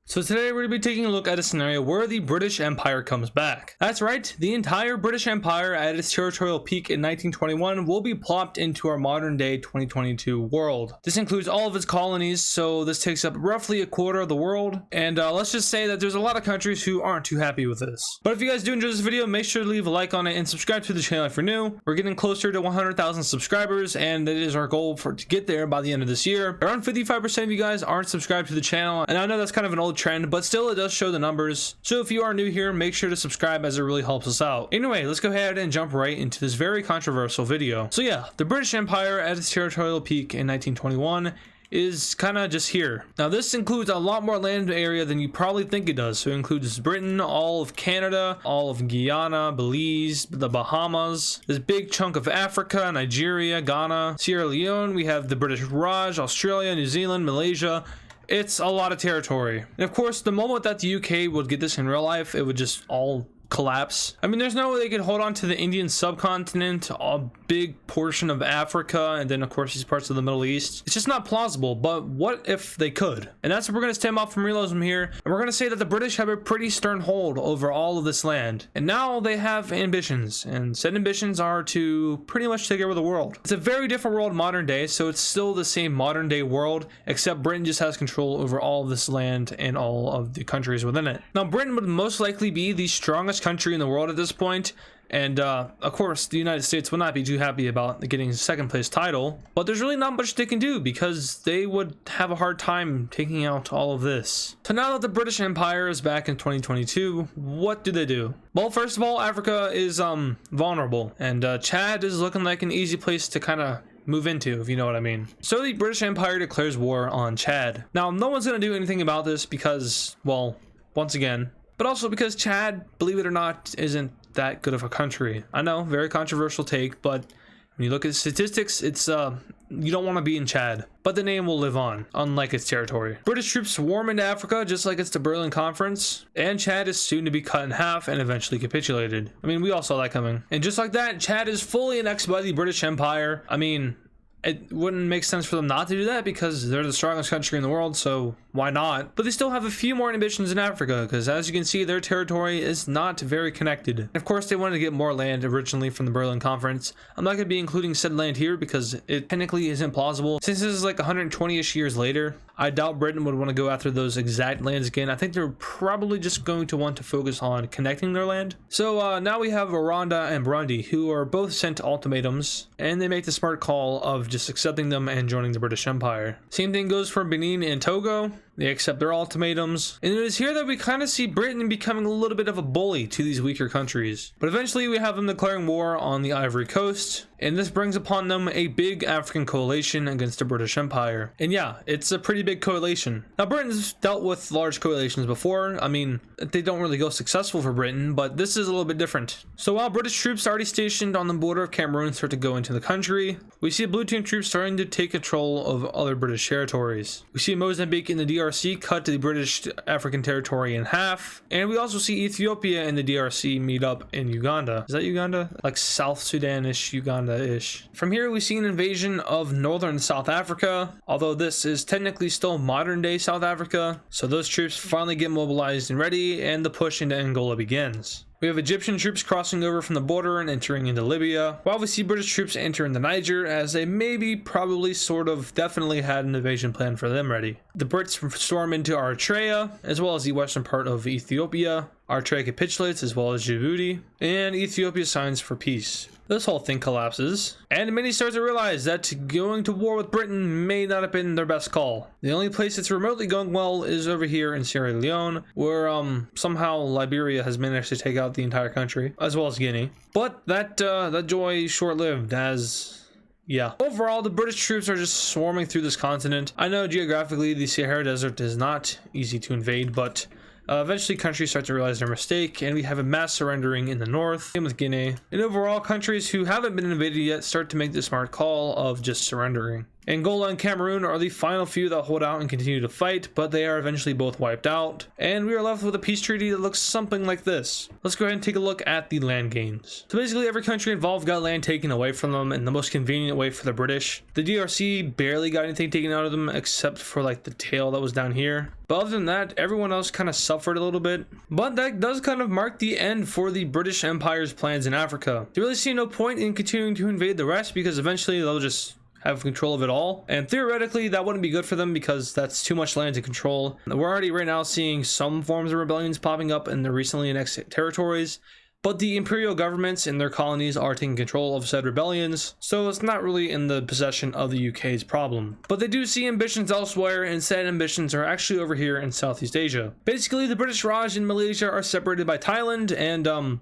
So today we're going to be taking a look at a scenario where the British Empire comes back. That's right, the entire British Empire at its territorial peak in 1921 will be plopped into our modern day 2022 world. This includes all of its colonies, so this takes up roughly a quarter of the world, and let's just say that there's a lot of countries who aren't too happy with this. But if you guys do enjoy this video, make sure to leave a like on it and subscribe to the channel if you're new. We're getting closer to 100,000 subscribers, and it is our goal to get there by the end of this year. Around 55% of you guys aren't subscribed to the channel, and I know that's kind of an old trend, but still it does show the numbers. So if you are new here, make sure to subscribe as it really helps us out. Anyway, let's go ahead and jump right into this very controversial video. So yeah, the British Empire at its territorial peak in 1921 is kind of just here. Now this includes a lot more land area than you probably think it does. So it includes Britain, all of Canada, all of Guyana, Belize, the Bahamas, this big chunk of Africa, Nigeria, Ghana, Sierra Leone. We have the British Raj, Australia, New Zealand, Malaysia. It's a lot of territory. And of course, the moment that the UK would get this in real life, it would just all collapse. I mean, there's no way they could hold on to the Indian subcontinent, a big portion of Africa, and then of course these parts of the Middle East. It's just not plausible, but what if they could? And that's what we're going to stem off from realism here, and we're going to say that the British have a pretty stern hold over all of this land, and now they have ambitions, and said ambitions are to pretty much take over the world. It's a very different world modern day, so it's still the same modern day world, except Britain just has control over all of this land and all of the countries within it. Now Britain would most likely be the strongest country in the world at this point, and of course the United States will not be too happy about getting a second place title, but there's really not much they can do because they would have a hard time taking out all of this. So now that the British Empire is back in 2022, what do? Well, first of all, Africa is vulnerable, and Chad is looking like an easy place to kind of move into, if you know what I mean. So the British Empire declares war on Chad. Now no one's going to do anything about this because, well, once again, but also because Chad, believe it or not, isn't that good of a country. I know, very controversial take, but when you look at the statistics, it's you don't want to be in Chad, but the name will live on, unlike its territory. British troops swarm into Africa just like it's the Berlin Conference, and Chad is soon to be cut in half and eventually capitulated. I mean, we all saw that coming. And just like that, Chad is fully annexed by the British Empire. I mean, it wouldn't make sense for them not to do that because they're the strongest country in the world, so why not? But they still have a few more ambitions in Africa because, as you can see, their territory is not very connected. And of course, they wanted to get more land originally from the Berlin Conference. I'm not going to be including said land here because it technically isn't plausible. Since this is like 120-ish years later, I doubt Britain would want to go after those exact lands again. I think they're probably just going to want to focus on connecting their land. So now we have Rwanda and Burundi, who are both sent ultimatums, and they make the smart call of just accepting them and joining the British Empire. Same thing goes for Benin and Togo. They accept their ultimatums. And it is here that we kind of see Britain becoming a little bit of a bully to these weaker countries. But eventually we have them declaring war on the Ivory Coast, and this brings upon them a big African coalition against the British Empire. And yeah, it's a pretty big coalition. Now Britain's dealt with large coalitions before. I mean, they don't really go successful for Britain, but this is a little bit different. So while British troops already stationed on the border of Cameroon start to go into the country, we see blue team troops starting to take control of other British territories. We see Mozambique in the DRC cut to the British African territory in half, and we also see Ethiopia and the DRC meet up in Uganda. Is that Uganda? Like South Sudan-ish, Uganda-ish. From here we see an invasion of northern South Africa, although this is technically still modern day South Africa. So those troops finally get mobilized and ready, and the push into Angola begins. We have Egyptian troops crossing over from the border and entering into Libya, while we see British troops enter into Niger, as they maybe, probably, sort of, definitely had an invasion plan for them ready. The Brits storm into Eritrea, as well as the western part of Ethiopia. Eritrea capitulates, as well as Djibouti, and Ethiopia signs for peace. This whole thing collapses, and many start to realize that going to war with Britain may not have been their best call. The only place that's remotely going well is over here in Sierra Leone, where somehow Liberia has managed to take out the entire country, as well as Guinea. But that joy is short-lived, as yeah. Overall, the British troops are just swarming through this continent. I know geographically the Sahara Desert is not easy to invade, but eventually countries start to realize their mistake, and we have a mass surrendering in the north, same with Guinea. And overall, countries who haven't been invaded yet start to make the smart call of just surrendering. Angola and Cameroon are the final few that hold out and continue to fight, but they are eventually both wiped out, and we are left with a peace treaty that looks something like this. Let's go ahead and take a look at the land gains. So basically every country involved got land taken away from them in the most convenient way for the British. The DRC barely got anything taken out of them except for like the tail that was down here. But other than that, everyone else kind of suffered a little bit. But that does kind of mark the end for the British Empire's plans in Africa. They really see no point in continuing to invade the rest because eventually they'll just have control of it all, and theoretically that wouldn't be good for them because that's too much land to control. We're already right now seeing some forms of rebellions popping up in the recently annexed territories, but the imperial governments in their colonies are taking control of said rebellions, so it's not really in the possession of the UK's problem. But they do see ambitions elsewhere, and said ambitions are actually over here in Southeast Asia. Basically, the British Raj and Malaysia are separated by Thailand, and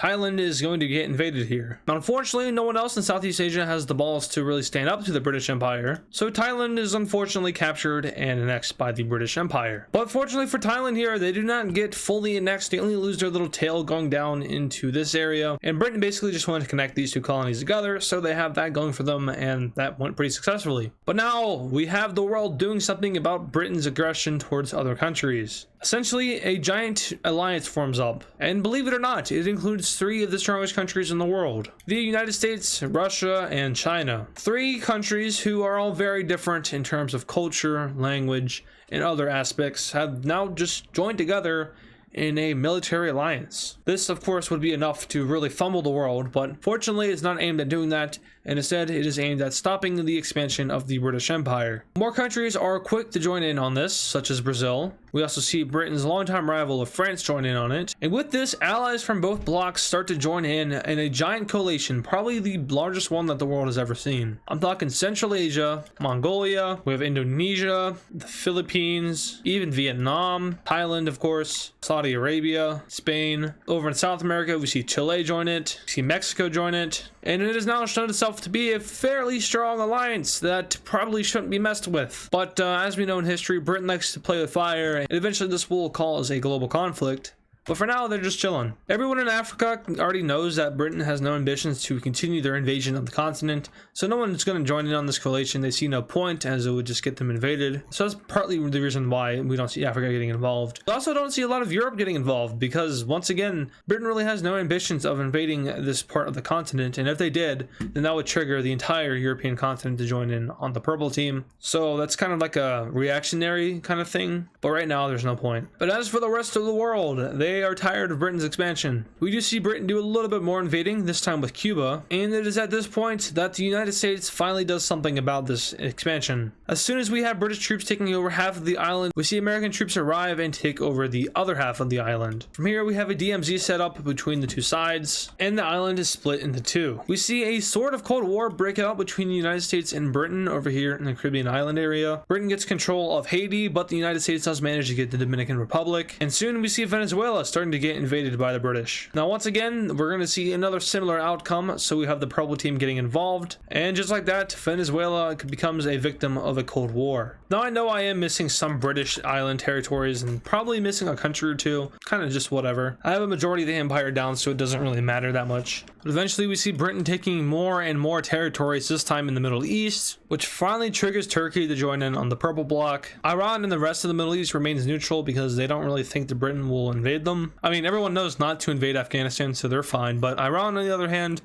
Thailand is going to get invaded here. Now, unfortunately, no one else in Southeast Asia has the balls to really stand up to the British Empire, so Thailand is unfortunately captured and annexed by the British Empire. But fortunately for Thailand here, they do not get fully annexed. They only lose their little tail going down into this area, and Britain basically just wanted to connect these two colonies together, so they have that going for them, and that went pretty successfully. But now we have the world doing something about Britain's aggression towards other countries. Essentially, a giant alliance forms up, and believe it or not, it includes 3 of the strongest countries in the world: the United States, Russia, and China. 3 countries who are all very different in terms of culture, language, and other aspects have now just joined together in a military alliance. This, of course, would be enough to really fumble the world, but fortunately it's not aimed at doing that, and instead it is aimed at stopping the expansion of the British Empire. More countries are quick to join in on this, such as Brazil. We also see Britain's longtime rival of France join in on it, and with this, allies from both blocs start to join in a giant coalition, probably the largest one that the world has ever seen. I'm talking Central Asia, Mongolia, we have Indonesia, the Philippines, even Vietnam, Thailand, of course, Saudi Arabia, Spain. Over in South America, we see Chile join it, we see Mexico join it, and it has now shown itself to be a fairly strong alliance that probably shouldn't be messed with. But as we know in history, Britain likes to play with fire, and eventually this will cause a global conflict. But for now, they're just chilling. Everyone in Africa already knows that Britain has no ambitions to continue their invasion of the continent, so no one's going to join in on this coalition. They see no point, as it would just get them invaded. So that's partly the reason why we don't see Africa getting involved. We also don't see a lot of Europe getting involved, because once again, Britain really has no ambitions of invading this part of the continent, and if they did, then that would trigger the entire European continent to join in on the purple team. So that's kind of like a reactionary kind of thing, but right now there's no point. But as for the rest of the world, they are tired of Britain's expansion. We do see Britain do a little bit more invading, this time with Cuba, and it is at this point that the United States finally does something about this expansion. As soon as we have British troops taking over half of the island, we see American troops arrive and take over the other half of the island. From here, we have a DMZ set up between the two sides, and the island is split into 2. We see a sort of Cold War break out between the United States and Britain over here in the Caribbean island area. Britain gets control of Haiti, but the United States does manage to get the Dominican Republic, and soon we see Venezuela starting to get invaded by the British. Now, once again, we're going to see another similar outcome, so we have the purple team getting involved, and just like that, Venezuela becomes a victim of a Cold War. Now, I know I am missing some British island territories and probably missing a country or two, kind of just whatever. I have a majority of the empire down, so it doesn't really matter that much. But eventually we see Britain taking more and more territories, this time in the Middle East, which finally triggers Turkey to join in on the purple bloc. Iran and the rest of the Middle East remains neutral because they don't really think that Britain will invade them. I mean, everyone knows not to invade Afghanistan, so they're fine, but Iran, on the other hand,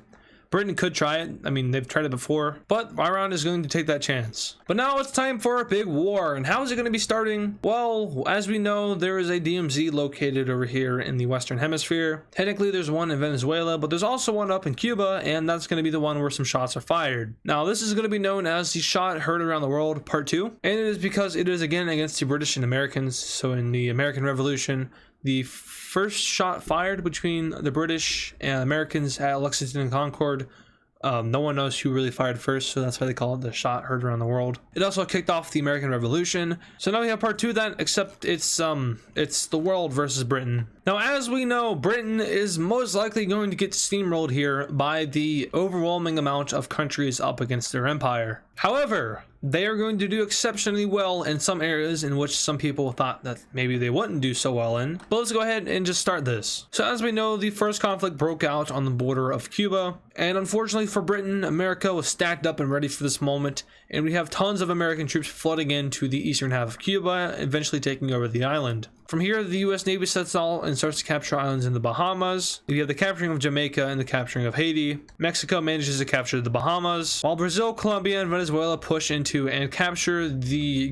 Britain could try it. I mean, they've tried it before, but Iran is going to take that chance. But now it's time for a big war, and how is it going to be starting? Well, as we know, there is a DMZ located over here in the Western Hemisphere. Technically, there's one in Venezuela, but there's also one up in Cuba, and that's going to be the one where some shots are fired. Now, this is going to be known as the Shot Heard Around the World Part 2, and it is because it is again against the British and Americans. So in the American Revolution, the first shot fired between the British and Americans at Lexington and Concord. No one knows who really fired first, so that's why they call it the Shot Heard Around the World. It also kicked off the American Revolution. So now we have part 2 of that, except it's the world versus Britain. Now, as we know, Britain is most likely going to get steamrolled here by the overwhelming amount of countries up against their empire. However, they are going to do exceptionally well in some areas in which some people thought that maybe they wouldn't do so well in. But let's go ahead and just start this. So as we know, the first conflict broke out on the border of Cuba, and unfortunately for Britain, America was stacked up and ready for this moment, and we have tons of American troops flooding into the eastern half of Cuba, eventually taking over the island. From here, the US Navy sets out and starts to capture islands in the Bahamas. We have the capturing of Jamaica and the capturing of Haiti. Mexico manages to capture the Bahamas, while Brazil, Colombia, and Venezuela push into and capture the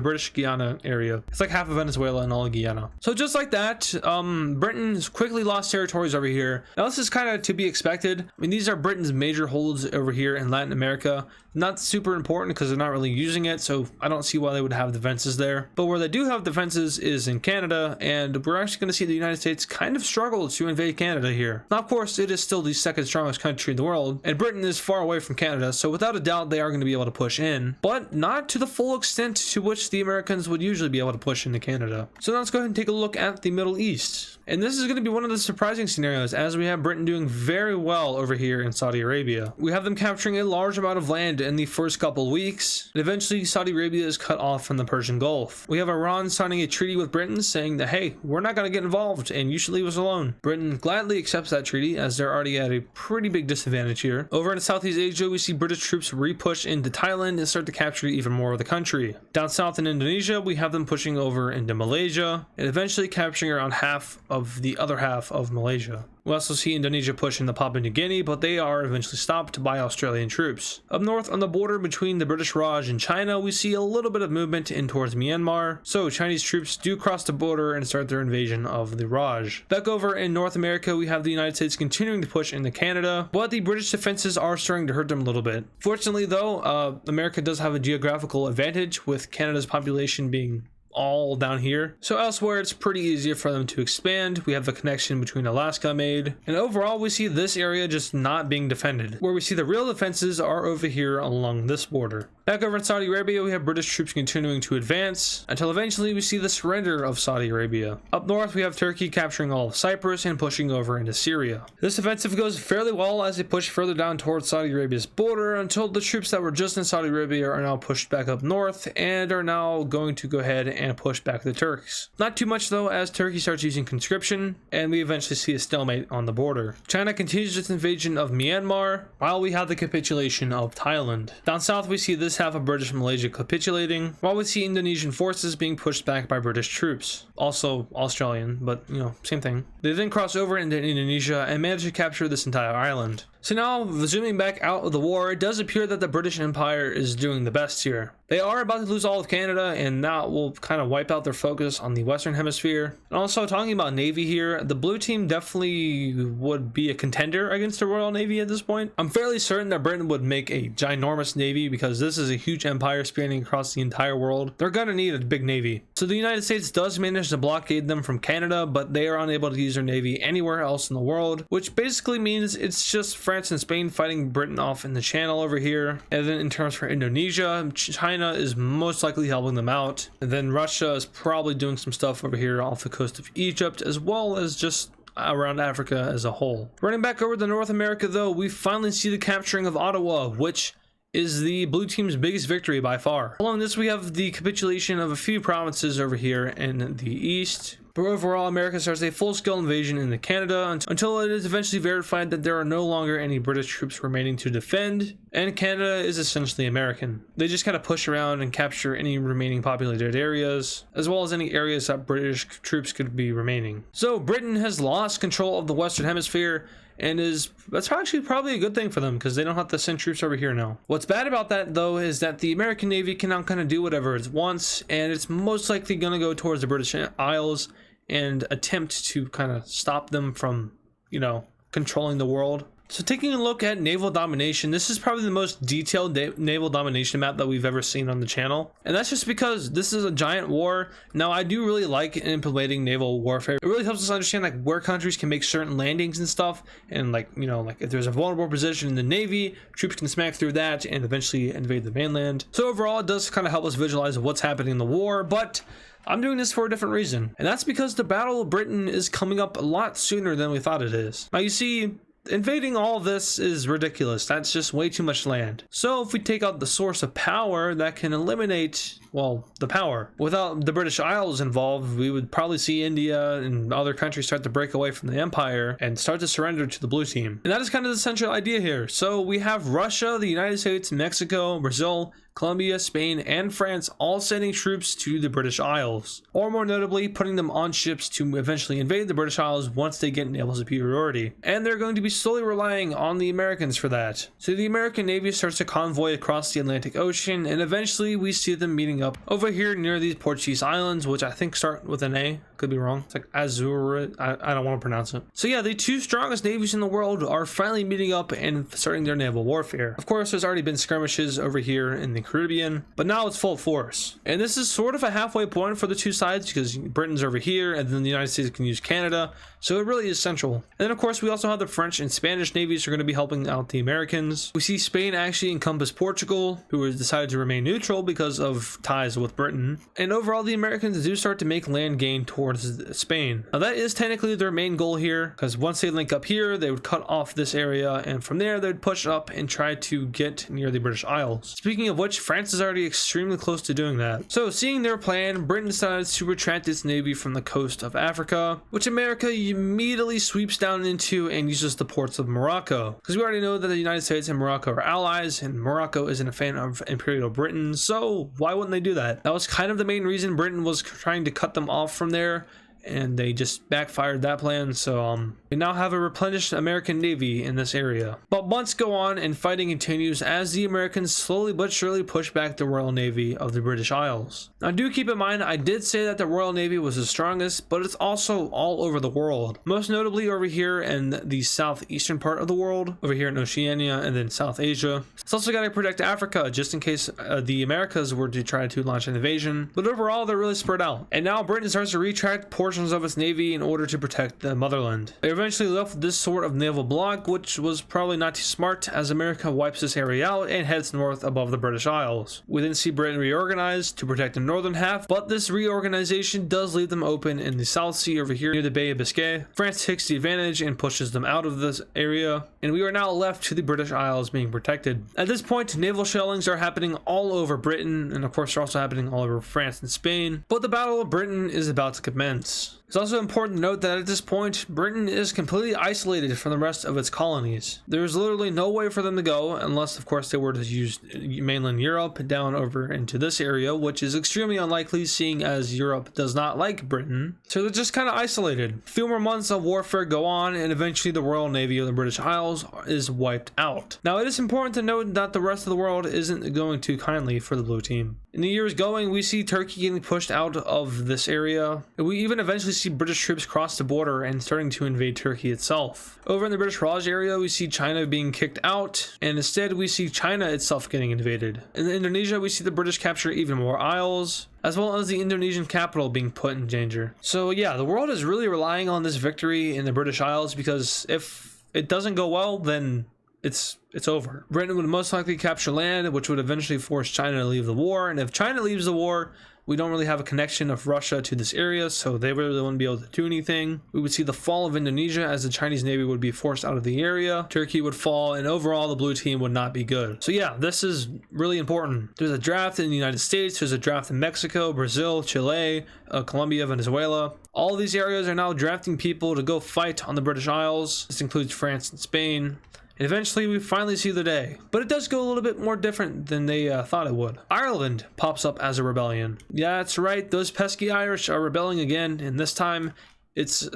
British Guiana area. It's like half of Venezuela and all of Guyana. So just like that, Britain's quickly lost territories over here. Now this is kind of to be expected. I mean, these are Britain's major holds over here in Latin America. Not super important because they're not really using it, so I don't see why they would have defenses there. But where they do have defenses is in Canada, and we're actually going to see the United States kind of struggle to invade Canada here. Now, of course, it is still the second strongest country in the world, and Britain is far away from Canada, so without a doubt they are going to be able to push in, but not to the full extent to which the Americans would usually be able to push into Canada. So now let's go ahead and take a look at the Middle East. And this is going to be one of the surprising scenarios, as we have Britain doing very well over here in Saudi Arabia. We have them capturing a large amount of land in the first couple weeks, and eventually Saudi Arabia is cut off from the Persian Gulf. We have Iran signing a treaty with Britain saying that, hey, we're not going to get involved and you should leave us alone. Britain gladly accepts that treaty, as they're already at a pretty big disadvantage here. Over in Southeast Asia, we see British troops re-push into Thailand and start to capture even more of the country. Down south in Indonesia, we have them pushing over into Malaysia and eventually capturing around half of the other half of Malaysia. We also see Indonesia push into Papua New Guinea, but they are eventually stopped by Australian troops. Up north on the border between the British Raj and China, we see a little bit of movement in towards Myanmar. So Chinese troops do cross the border and start their invasion of the Raj. Back over in North America, we have the United States continuing to push into Canada, but the British defenses are starting to hurt them a little bit. Fortunately though, America does have a geographical advantage, with Canada's population being all down here. So elsewhere, it's pretty easier for them to expand. We have the connection between Alaska made, and overall we see this area just not being defended. Where we see the real defenses are over here along this border. Back over in Saudi Arabia, we have British troops continuing to advance until eventually we see the surrender of Saudi Arabia. Up north, we have Turkey capturing all of Cyprus and pushing over into Syria. This offensive goes fairly well as they push further down towards Saudi Arabia's border, until the troops that were just in Saudi Arabia are now pushed back up north and are now going to go ahead and push back the Turks. Not too much though, as Turkey starts using conscription, and we eventually see a stalemate on the border. China continues its invasion of Myanmar, while we have the capitulation of Thailand. Down south, we see this half of British Malaysia capitulating, while we see Indonesian forces being pushed back by British troops. Also Australian, but you know, same thing. They then cross over into Indonesia and manage to capture this entire island. So now, zooming back out of the war, it does appear that the British Empire is doing the best here. They are about to lose all of Canada, and that will kind of wipe out their focus on the Western Hemisphere. And also, talking about Navy here, the blue team definitely would be a contender against the Royal Navy at this point. I'm fairly certain that Britain would make a ginormous navy, because this is a huge empire spanning across the entire world. They're gonna need a big navy. So the United States does manage to blockade them from Canada, but they are unable to use their navy anywhere else in the world, which basically means it's just France and Spain fighting Britain off in the channel over here. And then in terms for Indonesia, China is most likely helping them out. And then Russia is probably doing some stuff over here off the coast of Egypt, as well as just around Africa as a whole. Running back over to North America though, we finally see the capturing of Ottawa, which is the blue team's biggest victory by far. Along this, we have the capitulation of a few provinces over here in the east. But overall, America starts a full-scale invasion into Canada until it is eventually verified that there are no longer any British troops remaining to defend, and Canada is essentially American. They just kind of push around and capture any remaining populated areas, as well as any areas that British troops could be remaining. So Britain has lost control of the Western Hemisphere, and that's actually probably a good thing for them, because they don't have to send troops over here now. What's bad about that though is that the American Navy can now kind of do whatever it wants, and it's most likely going to go towards the British Isles and attempt to kind of stop them from, you know, controlling the world. So taking a look at naval domination, this is probably the most detailed naval domination map that we've ever seen on the channel. And that's just because this is a giant war. Now, I do really like implementing naval warfare. It really helps us understand like where countries can make certain landings and stuff. And like, you know, like if there's a vulnerable position in the Navy, troops can smack through that and eventually invade the mainland. So overall, it does kind of help us visualize what's happening in the war, but I'm doing this for a different reason. And that's because the Battle of Britain is coming up a lot sooner than we thought it is. Now, you see, invading all of this is ridiculous. That's just way too much land. So if we take out the source of power, that can eliminate, well, the power. Without the British Isles involved, we would probably see India and other countries start to break away from the empire and start to surrender to the blue team. And that is kind of the central idea here. So we have Russia, the United States, Mexico, Brazil, Colombia, Spain, and France all sending troops to the British Isles, or more notably, putting them on ships to eventually invade the British Isles once they get naval superiority. And they're going to be slowly relying on the Americans for that. So the American Navy starts to convoy across the Atlantic Ocean, and eventually we see them meeting up over here near these Portuguese islands, which I think start with an A. Could be wrong. It's like Azure. I don't want to pronounce it. So yeah, the two strongest navies in the world are finally meeting up and starting their naval warfare. Of course, there's already been skirmishes over here in the Caribbean, but now it's full force. And this is sort of a halfway point for the two sides because Britain's over here and then the United States can use Canada. So it really is central. And then of course we also have the French and Spanish navies are going to be helping out the Americans. We see Spain actually encompass Portugal, who has decided to remain neutral because of ties with Britain. And overall the Americans do start to make land gain towards Spain. Now that is technically their main goal here, because once they link up here, they would cut off this area, and from there they'd push up and try to get near the British Isles. Speaking of which, France is already extremely close to doing that. So seeing their plan, Britain decides to retract its navy from the coast of Africa, which America immediately sweeps down into and uses the ports of Morocco. Because we already know that the United States and Morocco are allies, and Morocco isn't a fan of Imperial Britain, so why wouldn't they do that? That was kind of the main reason Britain was trying to cut them off from there, and they just backfired that plan. So we now have a replenished American Navy in this area. But months go on and fighting continues as the Americans slowly but surely push back the Royal Navy of the British Isles. Now do keep in mind, I did say that the Royal Navy was the strongest, but it's also all over the world. Most notably over here in the southeastern part of the world, over here in Oceania and then South Asia. It's also got to protect Africa just in case the Americas were to try to launch an invasion. But overall, they're really spread out. And now Britain starts to retract portions of its navy in order to protect the motherland. They eventually left this sort of naval block, which was probably not too smart, as America wipes this area out and heads north above the British Isles. We then see Britain reorganize to protect the northern half, but this reorganization does leave them open in the South Sea over here near the Bay of Biscay. France takes the advantage and pushes them out of this area, and we are now left to the British Isles being protected. At this point, naval shellings are happening all over Britain, and of course they're also happening all over France and Spain, but the Battle of Britain is about to commence. It's also important to note that at this point, Britain is completely isolated from the rest of its colonies. There's literally no way for them to go unless, of course, they were to use mainland Europe down over into this area, which is extremely unlikely seeing as Europe does not like Britain. So they're just kind of isolated. A few more months of warfare go on, and eventually the Royal Navy of the British Isles is wiped out. Now, it is important to note that the rest of the world isn't going too kindly for the blue team. In the years going, we see Turkey getting pushed out of this area, and we even eventually see British troops cross the border and starting to invade Turkey itself. Over in the British Raj area, we see China being kicked out, and instead we see China itself getting invaded. In Indonesia, we see the British capture even more isles, as well as the Indonesian capital being put in danger. So yeah, the world is really relying on this victory in the British Isles, because if it doesn't go well, then it's over. Britain would most likely capture land, which would eventually force China to leave the war, and if China leaves the war, we don't really have a connection of Russia to this area, so they really wouldn't be able to do anything. We would see the fall of Indonesia as the Chinese Navy would be forced out of the area. Turkey would fall, and overall the blue team would not be good. So yeah, this is really important. There's a draft in the United States, there's a draft in Mexico, Brazil, Chile, Colombia, Venezuela. All these areas are now drafting people to go fight on the British Isles. This includes France and Spain. And eventually we finally see the day. But it does go a little bit more different than they thought it would. Ireland pops up as a rebellion. Yeah, that's right. Those pesky Irish are rebelling again. And this time it's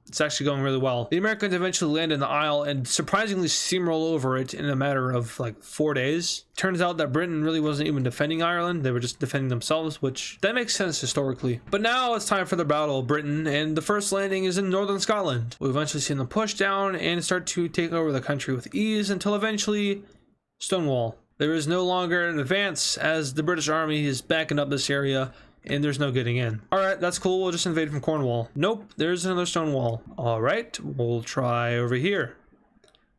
It's actually going really well. The Americans eventually land in the Isle and surprisingly steamroll over it in a matter of like 4 days. Turns out that Britain really wasn't even defending Ireland. They were just defending themselves, which that makes sense historically. But now it's time for the Battle of Britain, and the first landing is in northern Scotland. We eventually see them push down and start to take over the country with ease until eventually Stonewall. There is no longer an advance as the British army is backing up this area and there's no getting in. All right, that's cool. We'll just invade from Cornwall. Nope, there's another Stonewall. All right, we'll try over here.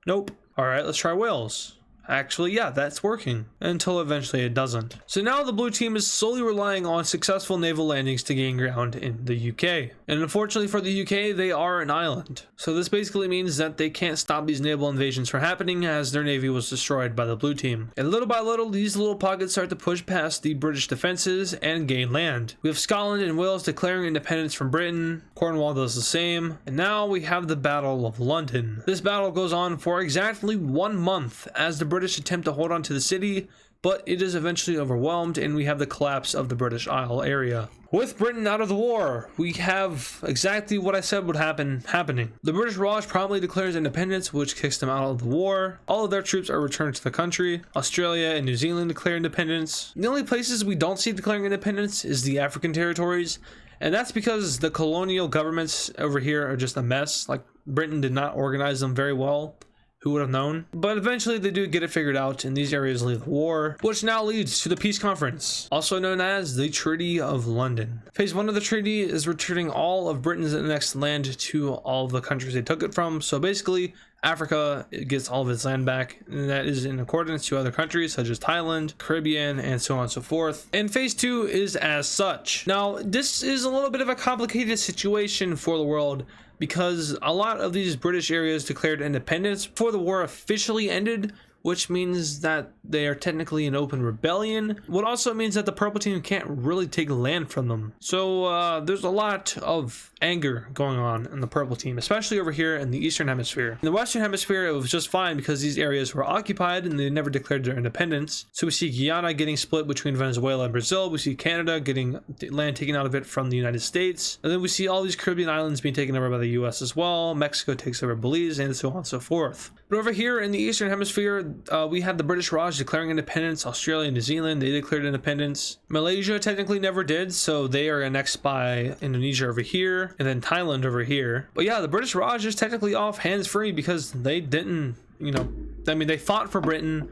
Nope. All right, let's try Wales. Actually, yeah, that's working until eventually it doesn't. So now the blue team is solely relying on successful naval landings to gain ground in the UK. And unfortunately for the UK, they are an island. So this basically means that they can't stop these naval invasions from happening as their navy was destroyed by the blue team. And little by little, these little pockets start to push past the British defenses and gain land. We have Scotland and Wales declaring independence from Britain. Cornwall does the same. And now we have the Battle of London. This battle goes on for exactly 1 month as the British attempt to hold on to the city, but it is eventually overwhelmed and we have the collapse of the British Isle area. With Britain out of the war, we have exactly what I said would happen happening. The British Raj promptly declares independence, which kicks them out of the war. All of their troops are returned to the country. Australia and New Zealand declare independence. The only places we don't see declaring independence is the African territories, and that's because the colonial governments over here are just a mess. Like, Britain did not organize them very well. Who would have known? But eventually they do get it figured out and these areas leave the war, which now leads to the peace conference, also known as the Treaty of London. Phase 1 of the treaty is returning all of Britain's annexed land to all of the countries they took it from. So basically Africa gets all of its land back, and that is in accordance to other countries such as Thailand, Caribbean, and so on and so forth. And phase 2 is as such. Now, this is a little bit of a complicated situation for the world because a lot of these British areas declared independence before the war officially ended, which means that they are technically an open rebellion. What also means that the purple team can't really take land from them. So there's a lot of anger going on in the purple team, especially over here in the eastern hemisphere. In the western hemisphere, it was just fine because these areas were occupied and they never declared their independence. So we see Guyana getting split between Venezuela and Brazil. We see Canada getting land taken out of it from the United States. And then we see all these Caribbean islands being taken over by the US as well. Mexico takes over Belize, and so on and so forth. But over here in the eastern hemisphere, we had the British Raj declaring independence. Australia and New Zealand, they declared independence. Malaysia technically never did, so they are annexed by Indonesia over here, and then Thailand over here. But yeah, the British Raj is technically off hands-free because they didn't, they fought for Britain,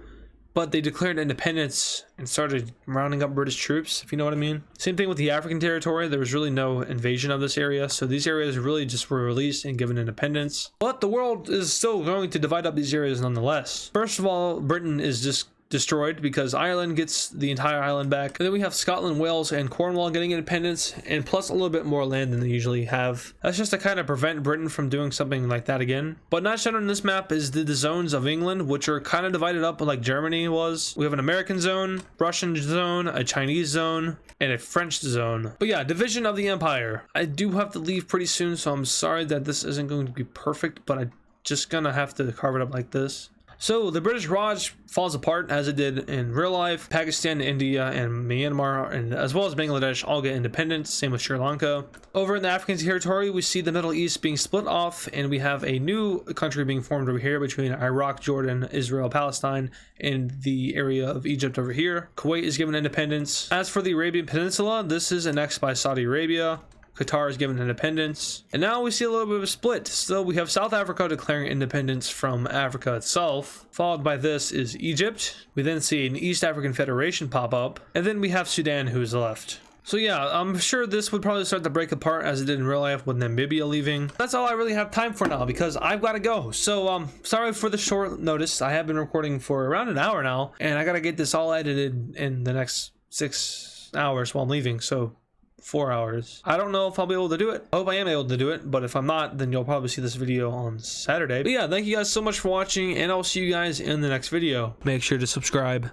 but they declared independence and started rounding up British troops, if you know what I mean. Same thing with the African territory. There was really no invasion of this area, so these areas really just were released and given independence. But the world is still going to divide up these areas nonetheless. First of all, Britain is just destroyed because Ireland gets the entire island back, and then we have Scotland, Wales, and Cornwall getting independence, and plus a little bit more land than they usually have. That's just to kind of prevent Britain from doing something like that again. But not shown on this map is the zones of England, which are kind of divided up like Germany was. We have an American zone, Russian zone, a Chinese zone, and a French zone. But yeah, division of the empire. I do have to leave pretty soon, so I'm sorry that this isn't going to be perfect, but I'm just gonna have to carve it up like this. So the British Raj falls apart as it did in real life. Pakistan, India, and Myanmar, and as well as Bangladesh, all get independence. Same with Sri Lanka. Over in the African territory, we see the Middle East being split off, and we have a new country being formed over here between Iraq, Jordan, Israel, Palestine, and the area of Egypt over here. Kuwait is given independence. As for the Arabian Peninsula, this is annexed by Saudi Arabia. Qatar is given independence. And now we see a little bit of a split. So we have South Africa declaring independence from Africa itself. Followed by this is Egypt. We then see an East African Federation pop up. And then we have Sudan, who is left. So yeah, I'm sure this would probably start to break apart as it did in real life with Namibia leaving. That's all I really have time for now because I've got to go. So sorry for the short notice. I have been recording for around an hour now, and I got to get this all edited in the next 6 hours while I'm leaving. So 4 hours. I don't know if I'll be able to do it. I hope I am able to do it, but if I'm not, then you'll probably see this video on Saturday. But yeah, thank you guys so much for watching, and I'll see you guys in the next video. Make sure to subscribe.